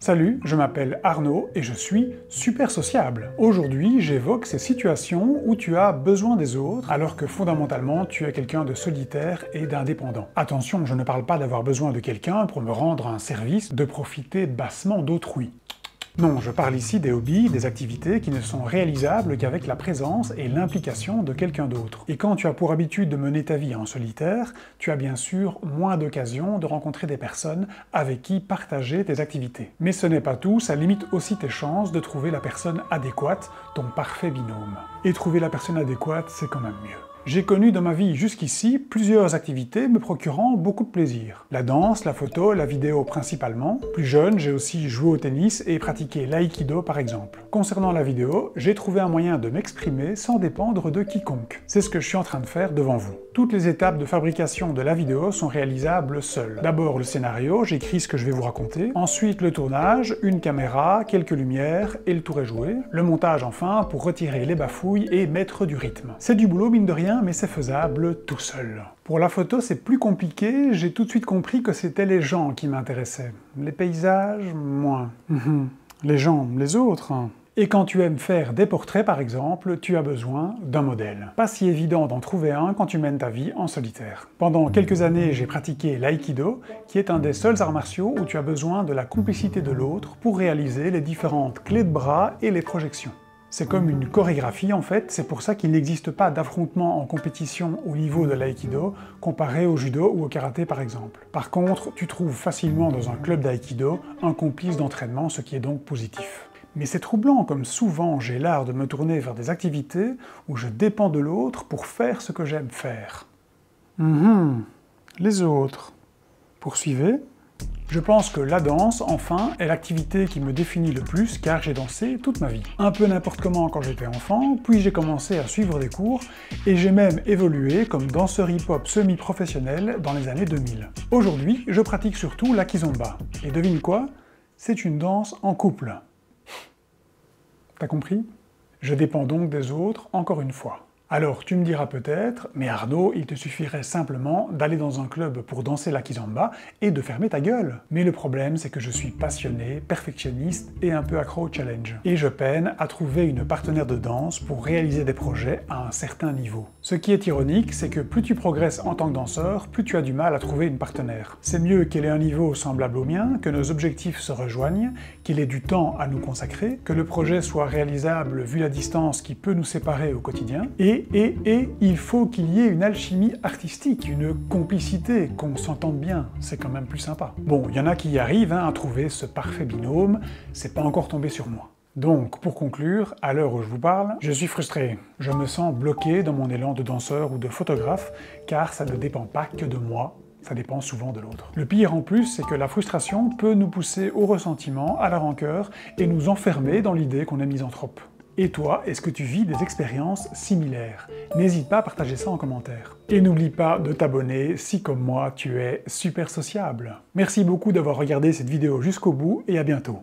Salut, je m'appelle Arnaud et je suis super sociable. Aujourd'hui, j'évoque ces situations où tu as besoin des autres alors que fondamentalement tu es quelqu'un de solitaire et d'indépendant. Attention, je ne parle pas d'avoir besoin de quelqu'un pour me rendre un service, de profiter bassement d'autrui. Non, je parle ici des hobbies, des activités qui ne sont réalisables qu'avec la présence et l'implication de quelqu'un d'autre. Et quand tu as pour habitude de mener ta vie en solitaire, tu as bien sûr moins d'occasions de rencontrer des personnes avec qui partager tes activités. Mais ce n'est pas tout, ça limite aussi tes chances de trouver la personne adéquate, ton parfait binôme. Et trouver la personne adéquate, c'est quand même mieux. J'ai connu dans ma vie jusqu'ici plusieurs activités me procurant beaucoup de plaisir. La danse, la photo, la vidéo principalement. Plus jeune, j'ai aussi joué au tennis et pratiqué l'aïkido par exemple. Concernant la vidéo, j'ai trouvé un moyen de m'exprimer sans dépendre de quiconque. C'est ce que je suis en train de faire devant vous. Toutes les étapes de fabrication de la vidéo sont réalisables seules. D'abord le scénario, j'écris ce que je vais vous raconter. Ensuite le tournage, une caméra, quelques lumières et le tour est joué. Le montage enfin pour retirer les bafouilles et mettre du rythme. C'est du boulot mine de rien, mais c'est faisable tout seul. Pour la photo, c'est plus compliqué, j'ai tout de suite compris que c'était les gens qui m'intéressaient. Les paysages, moins. Les gens, les autres. Et quand tu aimes faire des portraits par exemple, tu as besoin d'un modèle. Pas si évident d'en trouver un quand tu mènes ta vie en solitaire. Pendant quelques années, j'ai pratiqué l'aïkido, qui est un des seuls arts martiaux où tu as besoin de la complicité de l'autre pour réaliser les différentes clés de bras et les projections. C'est comme une chorégraphie en fait, c'est pour ça qu'il n'existe pas d'affrontement en compétition au niveau de l'aïkido comparé au judo ou au karaté par exemple. Par contre, tu trouves facilement dans un club d'aïkido un complice d'entraînement, ce qui est donc positif. Mais c'est troublant comme souvent j'ai l'art de me tourner vers des activités où je dépends de l'autre pour faire ce que j'aime faire. Les autres. Poursuivez. Je pense que la danse, enfin, est l'activité qui me définit le plus car j'ai dansé toute ma vie. Un peu n'importe comment quand j'étais enfant, puis j'ai commencé à suivre des cours et j'ai même évolué comme danseur hip-hop semi-professionnel dans les années 2000. Aujourd'hui, je pratique surtout la kizomba. Et devine quoi? C'est une danse en couple. T'as compris? Je dépends donc des autres, encore une fois. Alors tu me diras peut-être, mais Arnaud, il te suffirait simplement d'aller dans un club pour danser la kizomba et de fermer ta gueule. Mais le problème, c'est que je suis passionné, perfectionniste et un peu accro au challenge. Et je peine à trouver une partenaire de danse pour réaliser des projets à un certain niveau. Ce qui est ironique, c'est que plus tu progresses en tant que danseur, plus tu as du mal à trouver une partenaire. C'est mieux qu'elle ait un niveau semblable au mien, que nos objectifs se rejoignent, qu'il ait du temps à nous consacrer, que le projet soit réalisable vu la distance qui peut nous séparer au quotidien, et il faut qu'il y ait une alchimie artistique, une complicité, qu'on s'entende bien, c'est quand même plus sympa. Bon, il y en a qui y arrivent à trouver ce parfait binôme, c'est pas encore tombé sur moi. Donc, pour conclure, à l'heure où je vous parle, je suis frustré. Je me sens bloqué dans mon élan de danseur ou de photographe, car ça ne dépend pas que de moi, ça dépend souvent de l'autre. Le pire en plus, c'est que la frustration peut nous pousser au ressentiment, à la rancœur, et nous enfermer dans l'idée qu'on est misanthrope. Et toi, est-ce que tu vis des expériences similaires? N'hésite pas à partager ça en commentaire. Et n'oublie pas de t'abonner si, comme moi, tu es super sociable. Merci beaucoup d'avoir regardé cette vidéo jusqu'au bout et à bientôt.